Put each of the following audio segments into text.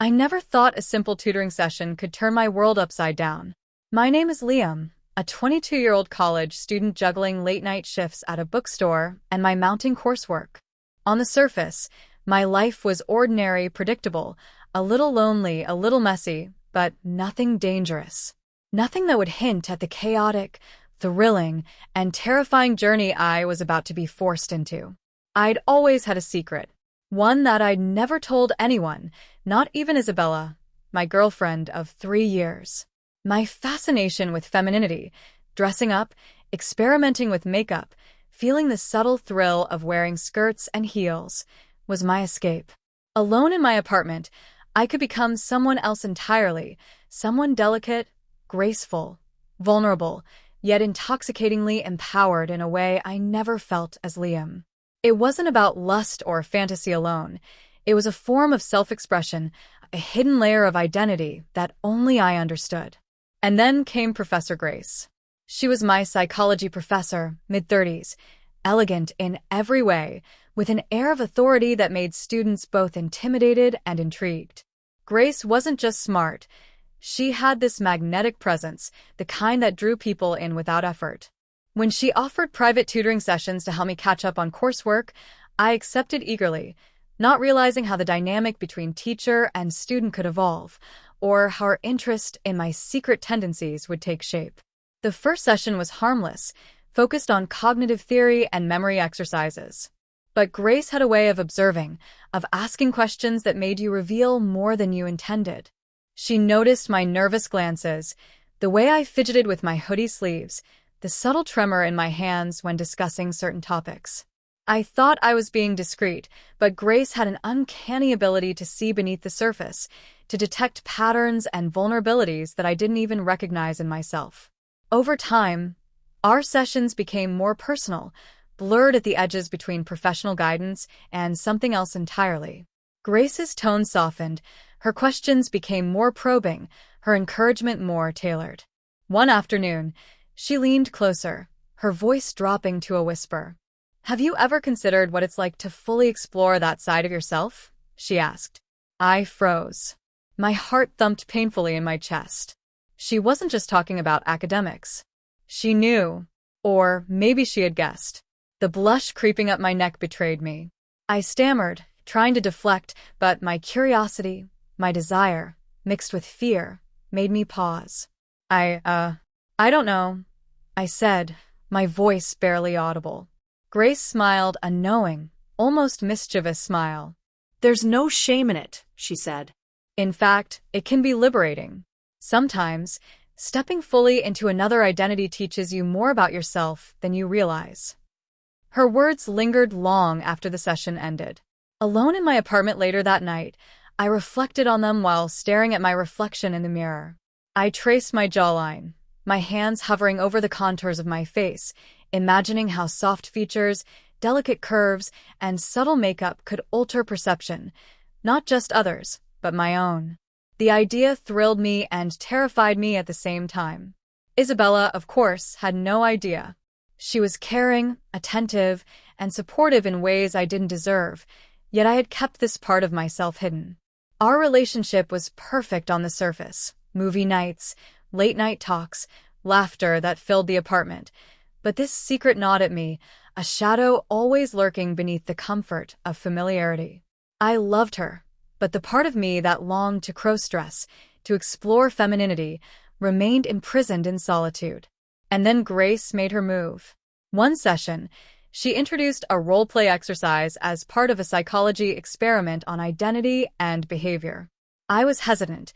I never thought a simple tutoring session could turn my world upside down. My name is Liam, a 22-year-old college student juggling late-night shifts at a bookstore and my mounting coursework. On the surface, my life was ordinary, predictable, a little lonely, a little messy, but nothing dangerous. Nothing that would hint at the chaotic, thrilling, and terrifying journey I was about to be forced into. I'd always had a secret, one that I'd never told anyone, not even Isabella, my girlfriend of 3 years. My fascination with femininity, dressing up, experimenting with makeup, feeling the subtle thrill of wearing skirts and heels, was my escape. Alone in my apartment, I could become someone else entirely, someone delicate, graceful, vulnerable, yet intoxicatingly empowered in a way I never felt as Liam. It wasn't about lust or fantasy alone. It was a form of self-expression, a hidden layer of identity that only I understood. And then came Professor Grace. She was my psychology professor, mid-30s, elegant in every way, with an air of authority that made students both intimidated and intrigued. Grace wasn't just smart. She had this magnetic presence, the kind that drew people in without effort. When she offered private tutoring sessions to help me catch up on coursework, I accepted eagerly, not realizing how the dynamic between teacher and student could evolve, or how her interest in my secret tendencies would take shape. The first session was harmless, focused on cognitive theory and memory exercises. But Grace had a way of observing, of asking questions that made you reveal more than you intended. She noticed my nervous glances, the way I fidgeted with my hoodie sleeves, the subtle tremor in my hands when discussing certain topics. I thought I was being discreet, but Grace had an uncanny ability to see beneath the surface, to detect patterns and vulnerabilities that I didn't even recognize in myself. Over time, our sessions became more personal, blurred at the edges between professional guidance and something else entirely. Grace's tone softened, her questions became more probing, her encouragement more tailored. One afternoon, she leaned closer, her voice dropping to a whisper. "Have you ever considered what it's like to fully explore that side of yourself?" she asked. I froze. My heart thumped painfully in my chest. She wasn't just talking about academics. She knew, or maybe she had guessed. The blush creeping up my neck betrayed me. I stammered, trying to deflect, but my curiosity, my desire, mixed with fear, made me pause. I don't know," I said, my voice barely audible. Grace smiled a knowing, almost mischievous smile. "There's no shame in it," she said. In fact, it can be liberating. Sometimes, stepping fully into another identity teaches you more about yourself than you realize. Her words lingered long after the session ended. Alone in my apartment later that night, I reflected on them while staring at my reflection in the mirror. I traced my jawline, my hands hovering over the contours of my face, imagining how soft features, delicate curves, and subtle makeup could alter perception, not just others, but my own. The idea thrilled me and terrified me at the same time. Isabella, of course, had no idea. She was caring, attentive, and supportive in ways I didn't deserve, yet I had kept this part of myself hidden. Our relationship was perfect on the surface. Movie nights, late-night talks, laughter that filled the apartment. But this secret gnawed at me, a shadow always lurking beneath the comfort of familiarity. I loved her, but the part of me that longed to crossdress, to explore femininity, remained imprisoned in solitude. And then Grace made her move. One session, she introduced a role-play exercise as part of a psychology experiment on identity and behavior. I was hesitant,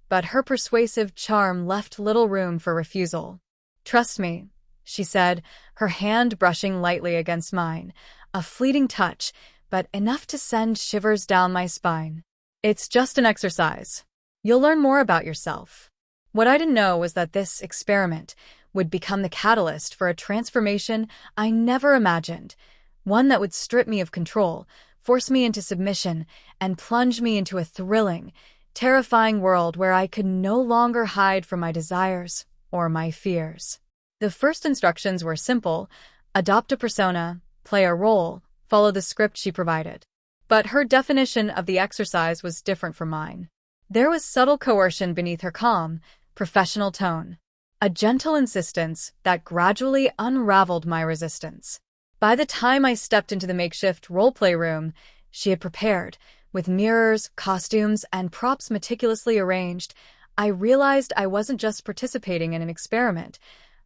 but her persuasive charm left little room for refusal. "Trust me," she said, her hand brushing lightly against mine, a fleeting touch, but enough to send shivers down my spine. "It's just an exercise. You'll learn more about yourself." What I didn't know was that this experiment would become the catalyst for a transformation I never imagined, one that would strip me of control, force me into submission, and plunge me into a thrilling, terrifying world where I could no longer hide from my desires or my fears. The first instructions were simple: adopt a persona, play a role, follow the script she provided. But her definition of the exercise was different from mine. There was subtle coercion beneath her calm, professional tone. A gentle insistence that gradually unraveled my resistance. By the time I stepped into the makeshift roleplay room she had prepared, with mirrors, costumes, and props meticulously arranged, I realized I wasn't just participating in an experiment.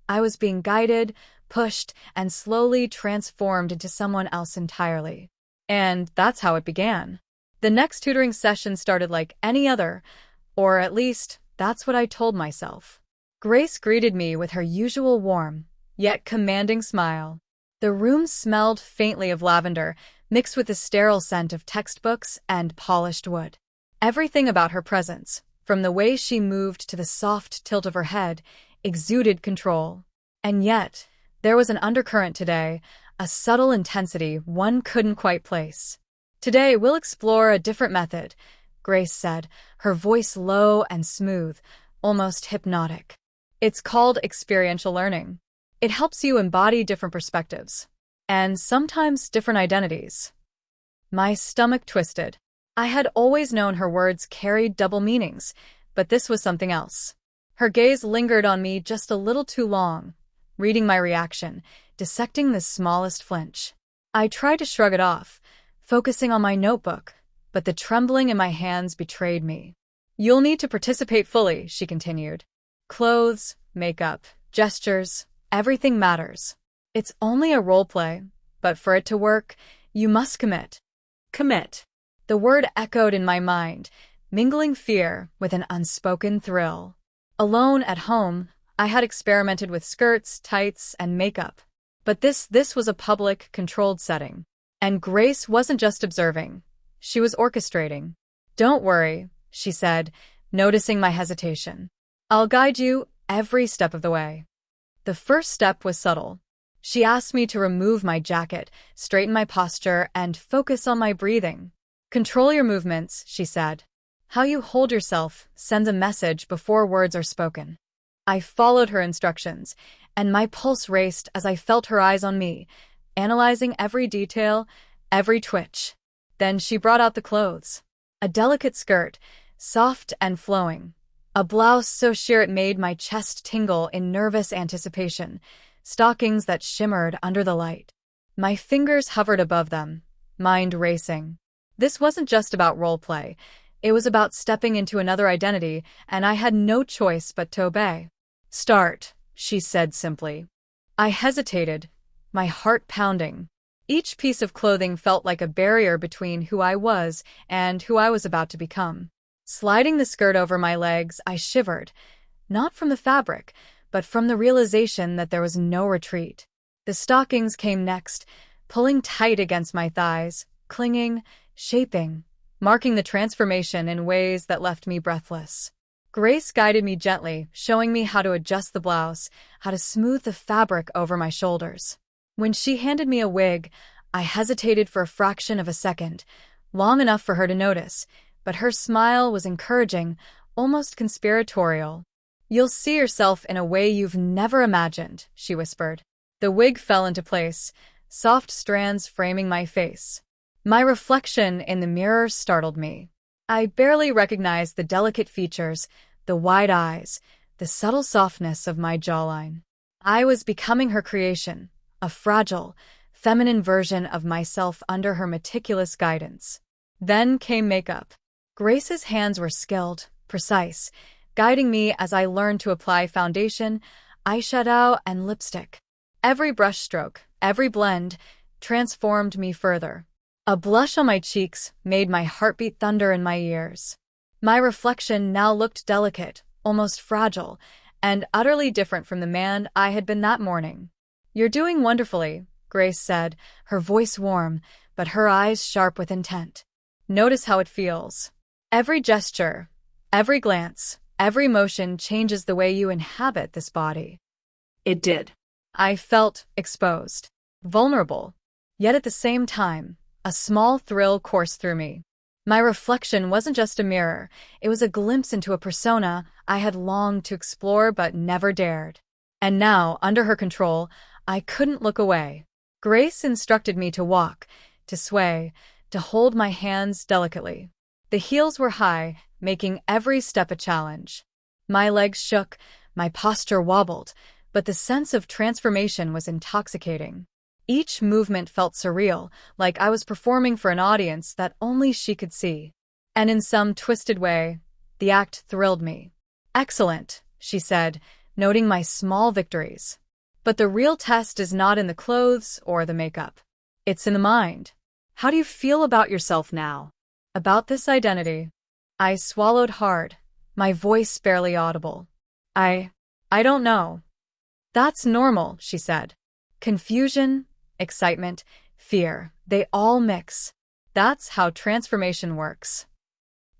I was being guided, pushed, and slowly transformed into someone else entirely. And that's how it began. The next tutoring session started like any other, or at least, that's what I told myself. Grace greeted me with her usual warm, yet commanding smile. The room smelled faintly of lavender, mixed with the sterile scent of textbooks and polished wood. Everything about her presence, from the way she moved to the soft tilt of her head, exuded control. And yet, there was an undercurrent today, a subtle intensity one couldn't quite place. Today, we'll explore a different method, Grace said, her voice low and smooth, almost hypnotic. It's called experiential learning. It helps you embody different perspectives, and sometimes different identities. My stomach twisted. I had always known her words carried double meanings, but this was something else. Her gaze lingered on me just a little too long, reading my reaction, dissecting the smallest flinch. I tried to shrug it off, focusing on my notebook, but the trembling in my hands betrayed me. You'll need to participate fully, she continued. Clothes, makeup, gestures, everything matters. It's only a role play, but for it to work, you must commit. Commit. The word echoed in my mind, mingling fear with an unspoken thrill. Alone at home, I had experimented with skirts, tights, and makeup. But this was a public, controlled setting. And Grace wasn't just observing. She was orchestrating. Don't worry, she said, noticing my hesitation. I'll guide you every step of the way. The first step was subtle. She asked me to remove my jacket, straighten my posture, and focus on my breathing. Control your movements, she said. How you hold yourself sends a message before words are spoken. I followed her instructions, and my pulse raced as I felt her eyes on me, analyzing every detail, every twitch. Then she brought out the clothes. A delicate skirt, soft and flowing. A blouse so sheer it made my chest tingle in nervous anticipation. Stockings that shimmered under the light. My fingers hovered above them, mind racing. This wasn't just about roleplay. It was about stepping into another identity, and I had no choice but to obey. Start, she said simply. I hesitated, my heart pounding. Each piece of clothing felt like a barrier between who I was and who I was about to become. Sliding the skirt over my legs, I shivered, not from the fabric, but from the realization that there was no retreat. The stockings came next, pulling tight against my thighs, clinging, shaping, marking the transformation in ways that left me breathless. Grace guided me gently, showing me how to adjust the blouse, how to smooth the fabric over my shoulders. When she handed me a wig, I hesitated for a fraction of a second, long enough for her to notice, but her smile was encouraging, almost conspiratorial. You'll see yourself in a way you've never imagined, she whispered. The wig fell into place, soft strands framing my face. My reflection in the mirror startled me. I barely recognized the delicate features, the wide eyes, the subtle softness of my jawline. I was becoming her creation, a fragile, feminine version of myself under her meticulous guidance. Then came makeup. Grace's hands were skilled, precise, guiding me as I learned to apply foundation, eyeshadow, and lipstick. Every brushstroke, every blend, transformed me further. A blush on my cheeks made my heartbeat thunder in my ears. My reflection now looked delicate, almost fragile, and utterly different from the man I had been that morning. You're doing wonderfully, Grace said, her voice warm, but her eyes sharp with intent. Notice how it feels. Every gesture, every glance, every motion changes the way you inhabit this body. It did. I felt exposed, vulnerable, yet at the same time, a small thrill coursed through me. My reflection wasn't just a mirror, it was a glimpse into a persona I had longed to explore but never dared. And now, under her control, I couldn't look away. Grace instructed me to walk, to sway, to hold my hands delicately. The heels were high, making every step a challenge. My legs shook, my posture wobbled, but the sense of transformation was intoxicating. Each movement felt surreal, like I was performing for an audience that only she could see. And in some twisted way, the act thrilled me. "Excellent," she said, noting my small victories. "But the real test is not in the clothes or the makeup. It's in the mind. How do you feel about yourself now? About this identity?" I swallowed hard, my voice barely audible. I don't know." "That's normal," she said. "Confusion, excitement, fear, they all mix. That's how transformation works."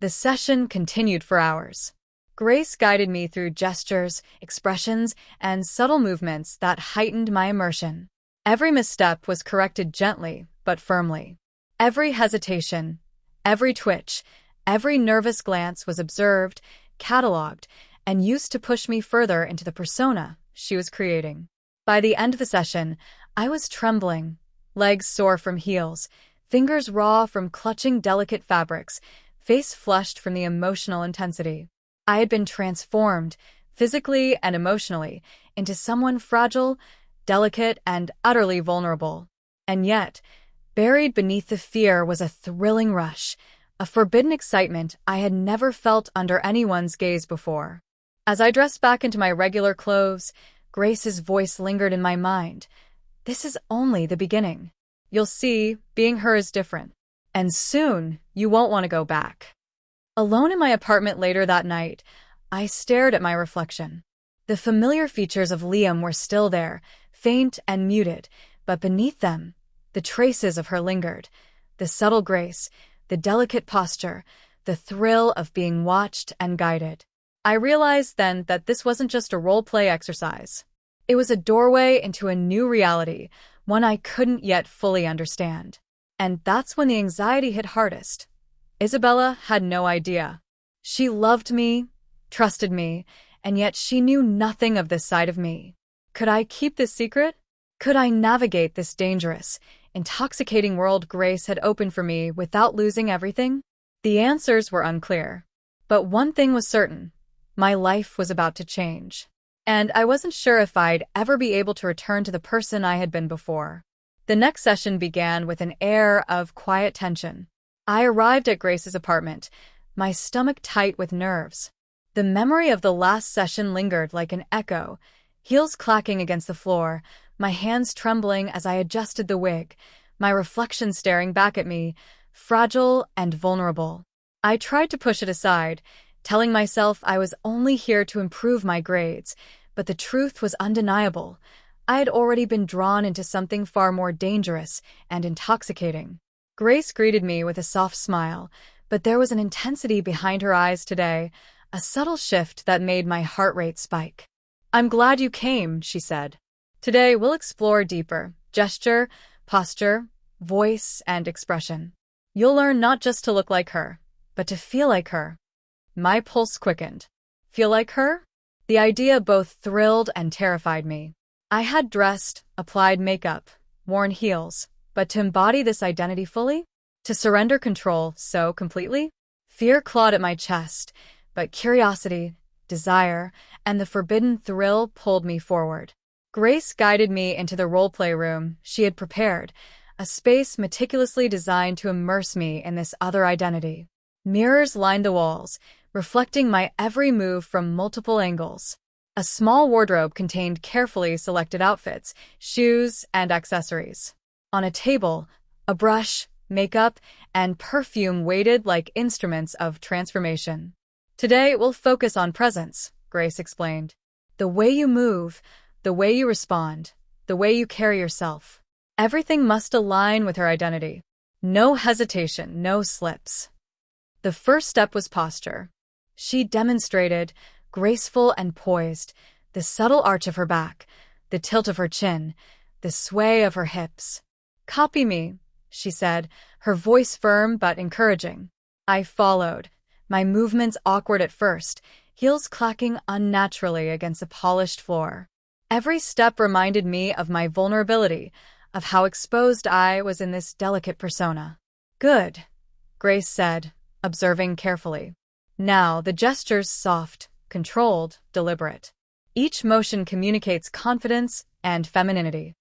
The session continued for hours. Grace guided me through gestures, expressions, and subtle movements that heightened my immersion. Every misstep was corrected gently but firmly. Every hesitation, every twitch, every nervous glance was observed, catalogued, and used to push me further into the persona she was creating. By the end of the session, I was trembling, legs sore from heels, fingers raw from clutching delicate fabrics, face flushed from the emotional intensity. I had been transformed, physically and emotionally, into someone fragile, delicate, and utterly vulnerable. And yet, buried beneath the fear was a thrilling rush, a forbidden excitement I had never felt under anyone's gaze before. As I dressed back into my regular clothes, Grace's voice lingered in my mind. "This is only the beginning. You'll see, being her is different. And soon, you won't want to go back." Alone in my apartment later that night, I stared at my reflection. The familiar features of Liam were still there, faint and muted, but beneath them, the traces of her lingered. The subtle grace, the delicate posture, the thrill of being watched and guided. I realized then that this wasn't just a role-play exercise. It was a doorway into a new reality, one I couldn't yet fully understand. And that's when the anxiety hit hardest. Isabella had no idea. She loved me, trusted me, and yet she knew nothing of this side of me. Could I keep this secret? Could I navigate this dangerous, intoxicating world Grace had opened for me without losing everything? The answers were unclear. But one thing was certain. My life was about to change. And I wasn't sure if I'd ever be able to return to the person I had been before. The next session began with an air of quiet tension. I arrived at Grace's apartment, my stomach tight with nerves. The memory of the last session lingered like an echo, heels clacking against the floor, my hands trembling as I adjusted the wig, my reflection staring back at me, fragile and vulnerable. I tried to push it aside, telling myself I was only here to improve my grades, but the truth was undeniable. I had already been drawn into something far more dangerous and intoxicating. Grace greeted me with a soft smile, but there was an intensity behind her eyes today, a subtle shift that made my heart rate spike. "I'm glad you came," she said. "Today we'll explore deeper, gesture, posture, voice, and expression. You'll learn not just to look like her, but to feel like her." My pulse quickened. Feel like her? The idea both thrilled and terrified me. I had dressed, applied makeup, worn heels, but to embody this identity fully? To surrender control so completely? Fear clawed at my chest, but curiosity, desire, and the forbidden thrill pulled me forward. Grace guided me into the role-play room she had prepared, a space meticulously designed to immerse me in this other identity. Mirrors lined the walls, reflecting my every move from multiple angles. A small wardrobe contained carefully selected outfits, shoes, and accessories. On a table, a brush, makeup, and perfume waited like instruments of transformation. "Today we'll focus on presence," Grace explained. "The way you move, the way you respond, the way you carry yourself. Everything must align with her identity. No hesitation, no slips." The first step was posture. She demonstrated, graceful and poised, the subtle arch of her back, the tilt of her chin, the sway of her hips. "Copy me," she said, her voice firm but encouraging. I followed, my movements awkward at first, heels clacking unnaturally against the polished floor. Every step reminded me of my vulnerability, of how exposed I was in this delicate persona. "Good," Grace said, observing carefully. Now, the gestures soft, controlled, deliberate. Each motion communicates confidence and femininity.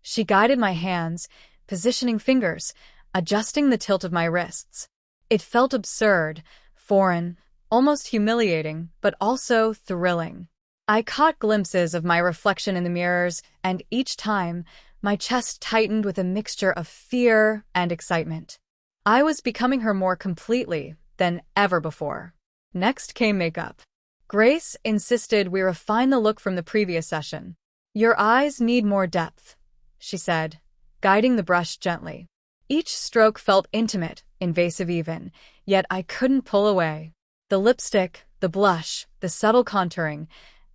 She guided my hands, positioning fingers, adjusting the tilt of my wrists. It felt absurd, foreign, almost humiliating, but also thrilling. I caught glimpses of my reflection in the mirrors, and each time, my chest tightened with a mixture of fear and excitement. I was becoming her more completely than ever before. Next came makeup. Grace insisted we refine the look from the previous session. "Your eyes need more depth," she said, guiding the brush gently. Each stroke felt intimate, invasive even, yet I couldn't pull away. The lipstick, the blush, the subtle contouring,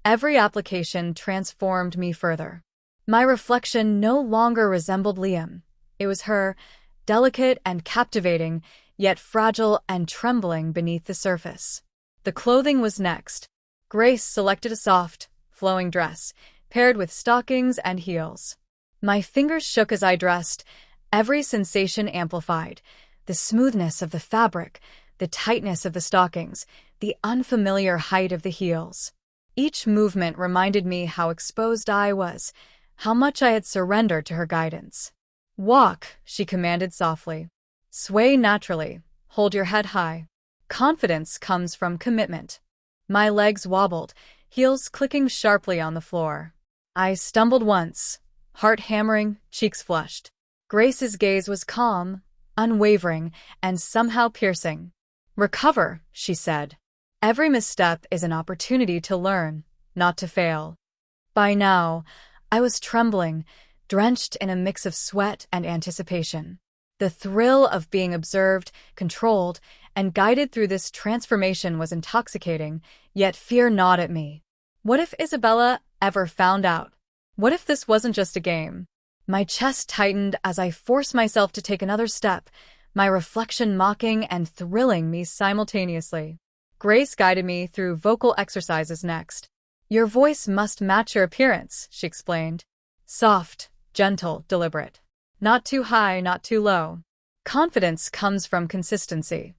every application transformed me further. My reflection no longer resembled Liam. It was her, delicate and captivating, yet fragile and trembling beneath the surface. The clothing was next. Grace selected a soft, flowing dress, paired with stockings and heels. My fingers shook as I dressed, every sensation amplified. The smoothness of the fabric, the tightness of the stockings, the unfamiliar height of the heels. Each movement reminded me how exposed I was, how much I had surrendered to her guidance. "Walk," she commanded softly. "Sway naturally. Hold your head high. Confidence comes from commitment." My legs wobbled, heels clicking sharply on the floor. I stumbled once, heart hammering, cheeks flushed. Grace's gaze was calm, unwavering, and somehow piercing. "Recover," she said. "Every misstep is an opportunity to learn, not to fail." By now, I was trembling, drenched in a mix of sweat and anticipation. The thrill of being observed, controlled, and guided through this transformation was intoxicating, yet fear gnawed at me. What if Isabella ever found out? What if this wasn't just a game? My chest tightened as I forced myself to take another step, my reflection mocking and thrilling me simultaneously. Grace guided me through vocal exercises next. "Your voice must match your appearance," she explained. "Soft, gentle, deliberate. Not too high, not too low. Confidence comes from consistency."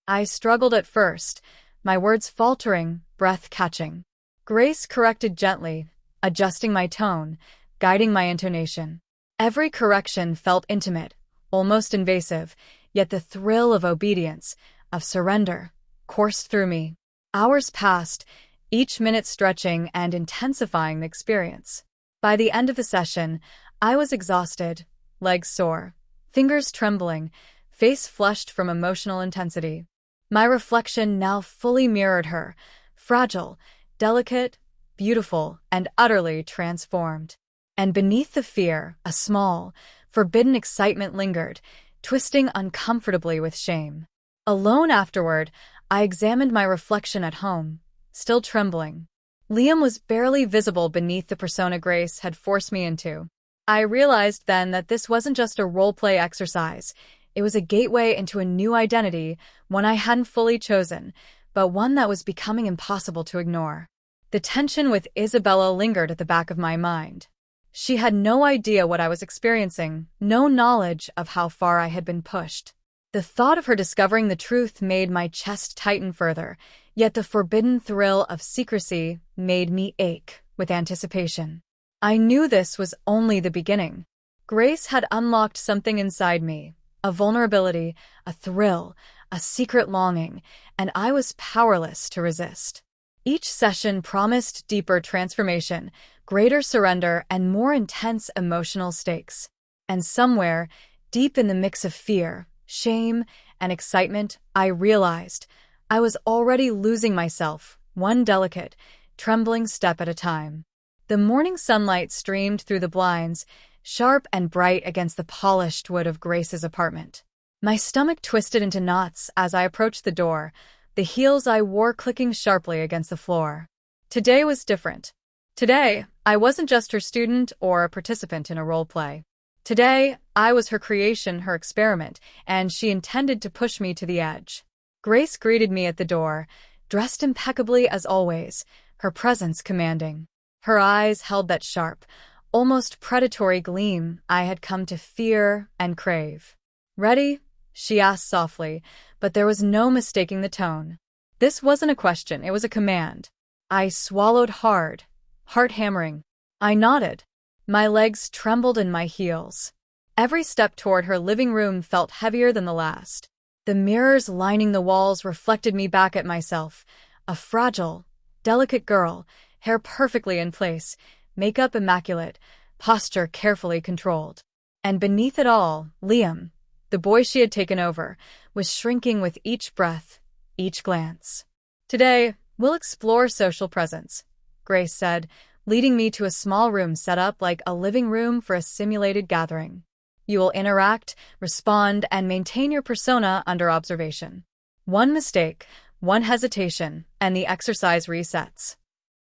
I struggled at first, my words faltering, breath catching. Grace corrected gently, adjusting my tone, guiding my intonation. Every correction felt intimate, almost invasive, yet the thrill of obedience, of surrender, coursed through me. Hours passed, each minute stretching and intensifying the experience. By the end of the session, I was exhausted, legs sore, fingers trembling, face flushed from emotional intensity. My reflection now fully mirrored her, fragile, delicate, beautiful, and utterly transformed. And beneath the fear, a small, forbidden excitement lingered, twisting uncomfortably with shame. Alone afterward, I examined my reflection at home, still trembling. Liam was barely visible beneath the persona Grace had forced me into. I realized then that this wasn't just a role-play exercise. It was a gateway into a new identity, one I hadn't fully chosen, but one that was becoming impossible to ignore. The tension with Isabella lingered at the back of my mind. She had no idea what I was experiencing, no knowledge of how far I had been pushed. The thought of her discovering the truth made my chest tighten further, yet the forbidden thrill of secrecy made me ache with anticipation. I knew this was only the beginning. Grace had unlocked something inside me, a vulnerability, a thrill, a secret longing, and I was powerless to resist. Each session promised deeper transformation, greater surrender, and more intense emotional stakes. And somewhere, deep in the mix of fear, shame, and excitement, I realized I was already losing myself, one delicate, trembling step at a time. The morning sunlight streamed through the blinds, sharp and bright against the polished wood of Grace's apartment. My stomach twisted into knots as I approached the door, the heels I wore clicking sharply against the floor. Today was different. Today, I wasn't just her student or a participant in a role play. Today, I was her creation, her experiment, and she intended to push me to the edge. Grace greeted me at the door, dressed impeccably as always, her presence commanding. Her eyes held that sharp, almost predatory gleam I had come to fear and crave. "Ready?" she asked softly, but there was no mistaking the tone. This wasn't a question, it was a command. I swallowed hard, heart hammering. I nodded. My legs trembled in my heels. Every step toward her living room felt heavier than the last. The mirrors lining the walls reflected me back at myself, a fragile, delicate girl, hair perfectly in place, makeup immaculate, posture carefully controlled. And beneath it all, Liam, the boy she had taken over, was shrinking with each breath, each glance. Today, we'll explore social presence, Grace said, leading me to a small room set up like a living room for a simulated gathering. You will interact, respond, and maintain your persona under observation. One mistake, one hesitation, and the exercise resets.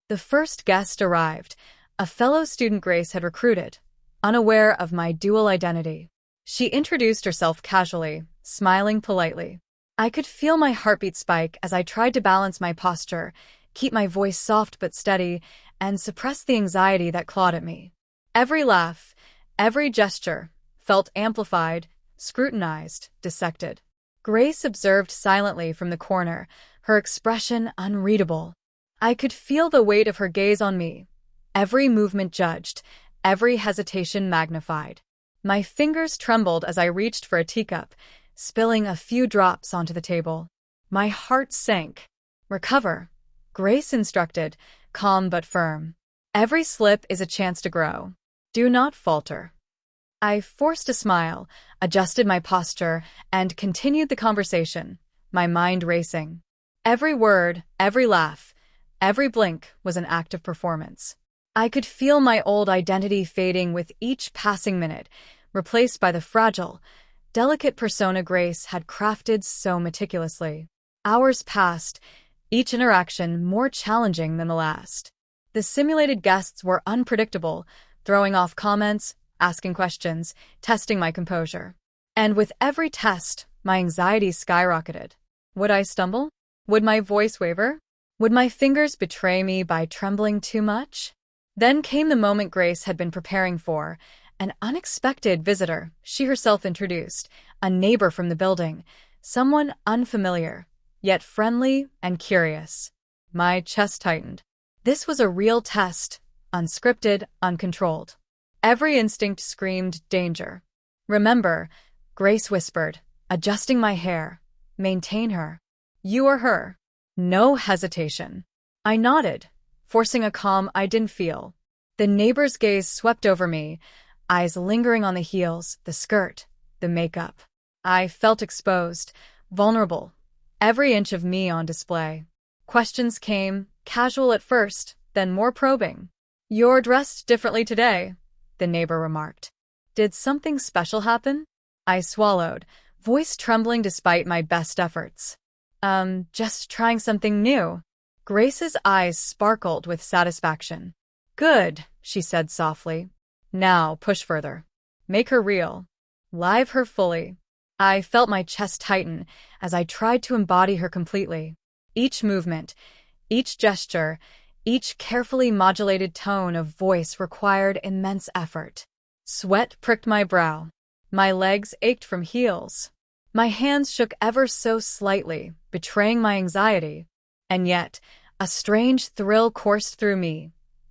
The first guest arrived, a fellow student Grace had recruited, unaware of my dual identity. She introduced herself casually, smiling politely. I could feel my heartbeat spike as I tried to balance my posture, keep my voice soft but steady, and suppress the anxiety that clawed at me. Every laugh, every gesture, felt amplified, scrutinized, dissected. Grace observed silently from the corner, her expression unreadable. I could feel the weight of her gaze on me, every movement judged, every hesitation magnified. My fingers trembled as I reached for a teacup, spilling a few drops onto the table. My heart sank. Recover, Grace instructed, calm but firm. Every slip is a chance to grow. Do not falter. I forced a smile, adjusted my posture, and continued the conversation, my mind racing. Every word, every laugh, every blink was an act of performance. I could feel my old identity fading with each passing minute, replaced by the fragile, delicate persona Grace had crafted so meticulously. Hours passed, each interaction more challenging than the last. The simulated guests were unpredictable, throwing off comments, asking questions, testing my composure. And with every test, my anxiety skyrocketed. Would I stumble? Would my voice waver? Would my fingers betray me by trembling too much? Then came the moment Grace had been preparing for, an unexpected visitor, she herself introduced, a neighbor from the building, someone unfamiliar, yet friendly and curious. My chest tightened. This was a real test, unscripted, uncontrolled. Every instinct screamed danger. Remember, Grace whispered, adjusting my hair. Maintain her. You are her. No hesitation. I nodded, forcing a calm I didn't feel. The neighbor's gaze swept over me, eyes lingering on the heels, the skirt, the makeup. I felt exposed, vulnerable, every inch of me on display. Questions came, casual at first, then more probing. You're dressed differently today, the neighbor remarked. Did something special happen? I swallowed, voice trembling despite my best efforts. Just trying something new. Grace's eyes sparkled with satisfaction. Good, she said softly. Now push further. Make her real. Live her fully. I felt my chest tighten as I tried to embody her completely. Each movement, each gesture, each carefully modulated tone of voice required immense effort. Sweat pricked my brow. My legs ached from heels. My hands shook ever so slightly, betraying my anxiety. And yet, a strange thrill coursed through me.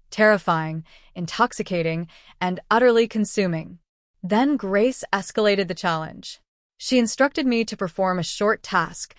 Terrifying, intoxicating, and utterly consuming. Then Grace escalated the challenge. She instructed me to perform a short task,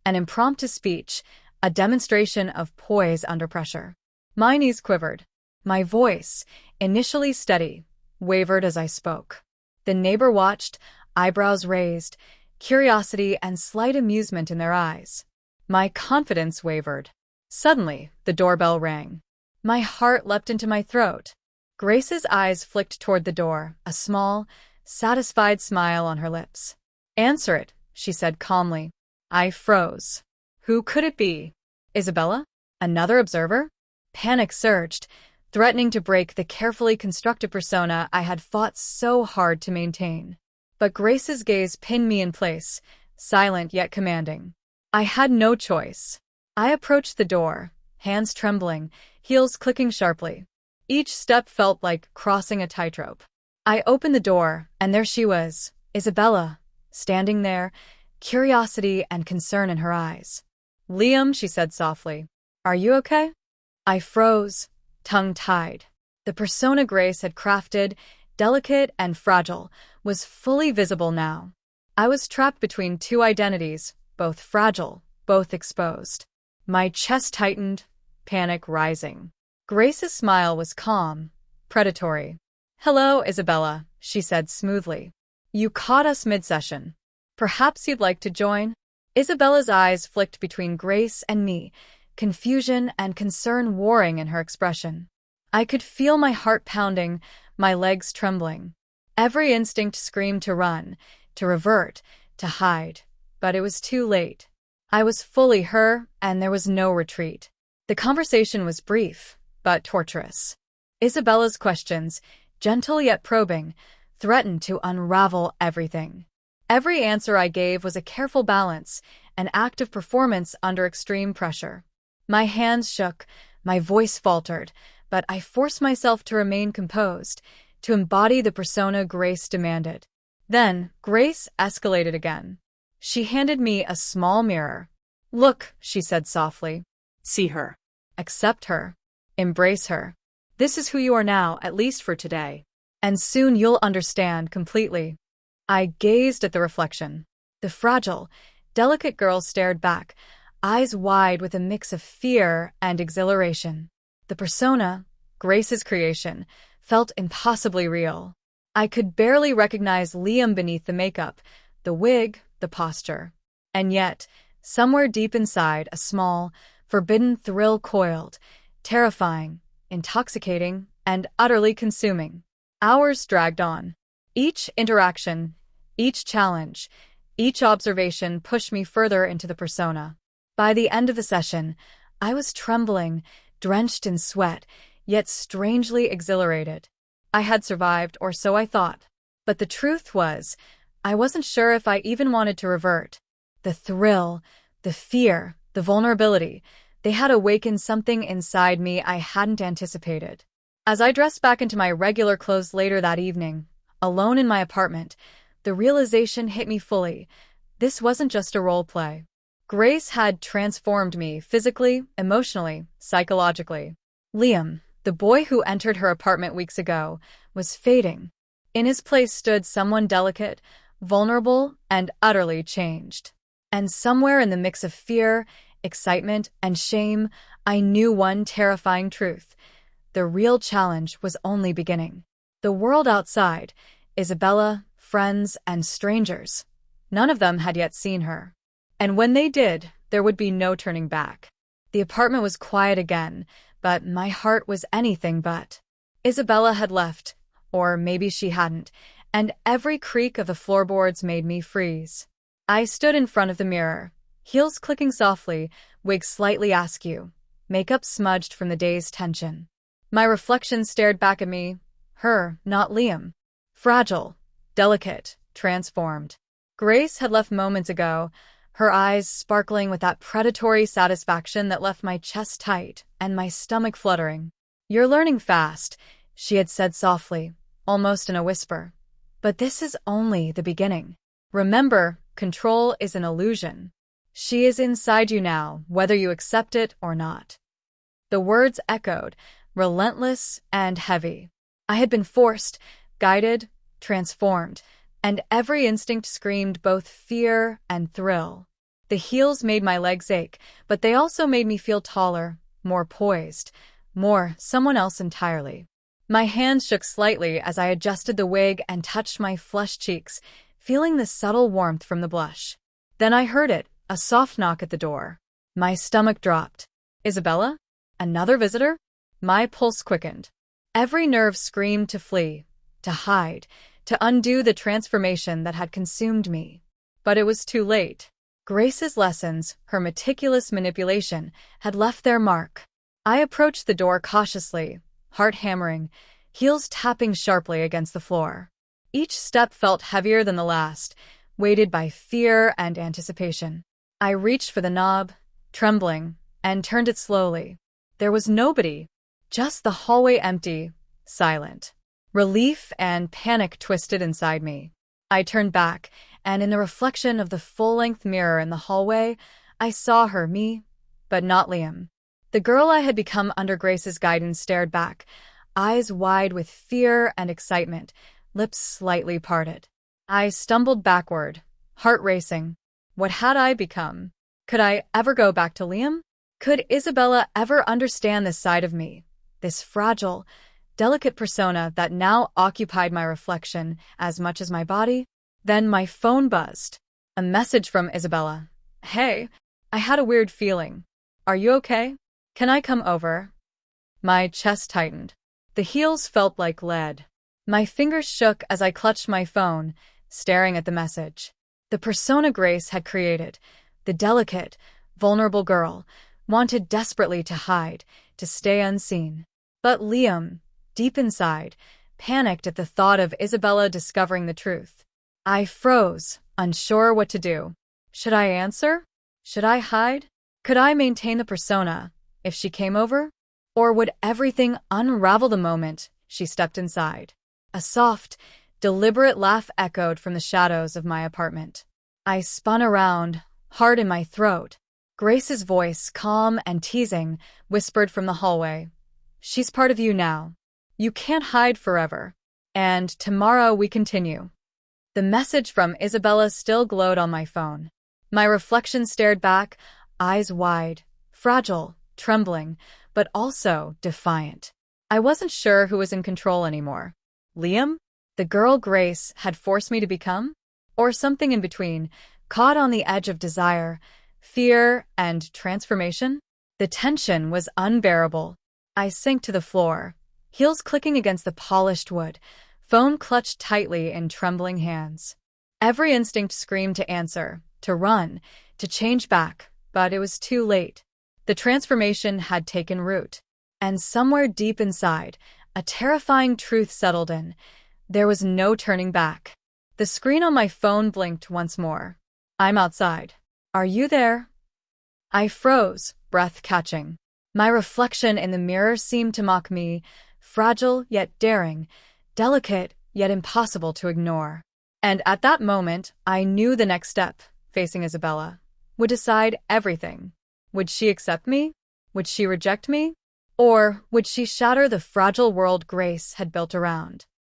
an impromptu speech, a demonstration of poise under pressure. My knees quivered. My voice, initially steady, wavered as I spoke. The neighbor watched, eyebrows raised, curiosity and slight amusement in their eyes. My confidence wavered. Suddenly, the doorbell rang. My heart leapt into my throat. Grace's eyes flicked toward the door, a small, satisfied smile on her lips. Answer it, she said calmly. I froze. Who could it be? Isabella? Another observer? Panic surged, threatening to break the carefully constructed persona I had fought so hard to maintain. But Grace's gaze pinned me in place, silent yet commanding. I had no choice. I approached the door, hands trembling, heels clicking sharply. Each step felt like crossing a tightrope. I opened the door, and there she was, Isabella, standing there, curiosity and concern in her eyes. "Liam," she said softly, "are you okay?" I froze, tongue-tied. The persona Grace had crafted, delicate and fragile, was fully visible now. I was trapped between two identities, both fragile, both exposed. My chest tightened, panic rising. Grace's smile was calm, predatory. "Hello, Isabella," she said smoothly. "You caught us mid-session. Perhaps you'd like to join?" Isabella's eyes flicked between Grace and me, confusion and concern warring in her expression. I could feel my heart pounding, my legs trembling. Every instinct screamed to run, to revert, to hide, but it was too late. I was fully her, and there was no retreat. The conversation was brief, but torturous. Isabella's questions, gentle yet probing, threatened to unravel everything. Every answer I gave was a careful balance, an act of performance under extreme pressure. My hands shook, my voice faltered, but I forced myself to remain composed, to embody the persona Grace demanded. Then, Grace escalated again. She handed me a small mirror. "Look," she said softly. "See her. "Accept her. Embrace her. This is who you are now, at least for today. And soon you'll understand completely." I gazed at the reflection. The fragile, delicate girl stared back, eyes wide with a mix of fear and exhilaration. The persona, Grace's creation, felt impossibly real. I could barely recognize Liam beneath the makeup, the wig, the posture. And yet, somewhere deep inside, a small, forbidden thrill coiled, terrifying, intoxicating, and utterly consuming. Hours dragged on. Each interaction, each challenge, each observation pushed me further into the persona. By the end of the session, I was trembling, drenched in sweat, yet strangely exhilarated. I had survived, or so I thought. But the truth was, I wasn't sure if I even wanted to revert. The thrill, the fear, the vulnerability, they had awakened something inside me I hadn't anticipated. As I dressed back into my regular clothes later that evening, alone in my apartment, the realization hit me fully. This wasn't just a role play. Grace had transformed me physically, emotionally, psychologically. Liam, the boy who entered her apartment weeks ago, was fading. In his place stood someone delicate, vulnerable, and utterly changed. And somewhere in the mix of fear, excitement, and shame, I knew one terrifying truth. The real challenge was only beginning. The world outside, Isabella, friends, and strangers, none of them had yet seen her. And when they did, there would be no turning back. The apartment was quiet again, but my heart was anything but. Isabella had left, or maybe she hadn't, and every creak of the floorboards made me freeze. I stood in front of the mirror, heels clicking softly, wig slightly askew, makeup smudged from the day's tension. My reflection stared back at me, her, not Liam. Fragile, delicate, transformed. Grace had left moments ago, her eyes sparkling with that predatory satisfaction that left my chest tight and my stomach fluttering. "You're learning fast," she had said softly, almost in a whisper. "But this is only the beginning. Remember, control is an illusion. She is inside you now, whether you accept it or not." The words echoed, relentless and heavy. I had been forced, guided, transformed, and every instinct screamed both fear and thrill. The heels made my legs ache, but they also made me feel taller, more poised, more someone else entirely. My hands shook slightly as I adjusted the wig and touched my flushed cheeks, feeling the subtle warmth from the blush. Then I heard it, a soft knock at the door. My stomach dropped. "Isabella? Another visitor?" My pulse quickened. Every nerve screamed to flee, to hide, to undo the transformation that had consumed me. But it was too late. Grace's lessons, her meticulous manipulation, had left their mark. I approached the door cautiously, heart hammering, heels tapping sharply against the floor. Each step felt heavier than the last, weighted by fear and anticipation. I reached for the knob, trembling, and turned it slowly. There was nobody, just the hallway empty, silent. Relief and panic twisted inside me. I turned back, and in the reflection of the full-length mirror in the hallway, I saw her, me, but not Liam. The girl I had become under Grace's guidance stared back, eyes wide with fear and excitement, lips slightly parted. I stumbled backward, heart racing. What had I become? Could I ever go back to Liam? Could Isabella ever understand this side of me, this fragile, delicate persona that now occupied my reflection as much as my body? Then my phone buzzed. A message from Isabella. Hey, I had a weird feeling. Are you okay? Can I come over? My chest tightened. The heels felt like lead. My fingers shook as I clutched my phone, staring at the message. The persona Grace had created, the delicate, vulnerable girl, wanted desperately to hide, to stay unseen. But Liam, deep inside, panicked at the thought of Isabella discovering the truth. I froze, unsure what to do. Should I answer? Should I hide? Could I maintain the persona if she came over? Or would everything unravel the moment she stepped inside? A soft, deliberate laugh echoed from the shadows of my apartment. I spun around, heart in my throat. Grace's voice, calm and teasing, whispered from the hallway. She's part of you now. You can't hide forever. And tomorrow we continue. The message from Isabella still glowed on my phone. My reflection stared back, eyes wide, fragile, trembling, but also defiant. I wasn't sure who was in control anymore. Liam? The girl Grace had forced me to become? Or something in between, caught on the edge of desire, fear, and transformation? The tension was unbearable. I sank to the floor, heels clicking against the polished wood, phone clutched tightly in trembling hands. Every instinct screamed to answer, to run, to change back, but it was too late. The transformation had taken root, and somewhere deep inside, a terrifying truth settled in. There was no turning back. The screen on my phone blinked once more. I'm outside. Are you there? I froze, breath catching. My reflection in the mirror seemed to mock me, fragile yet daring, delicate yet impossible to ignore. And at that moment, I knew the next step, facing Isabella, would decide everything. Would she accept me? Would she reject me? Or would she shatter the fragile world Grace had built around?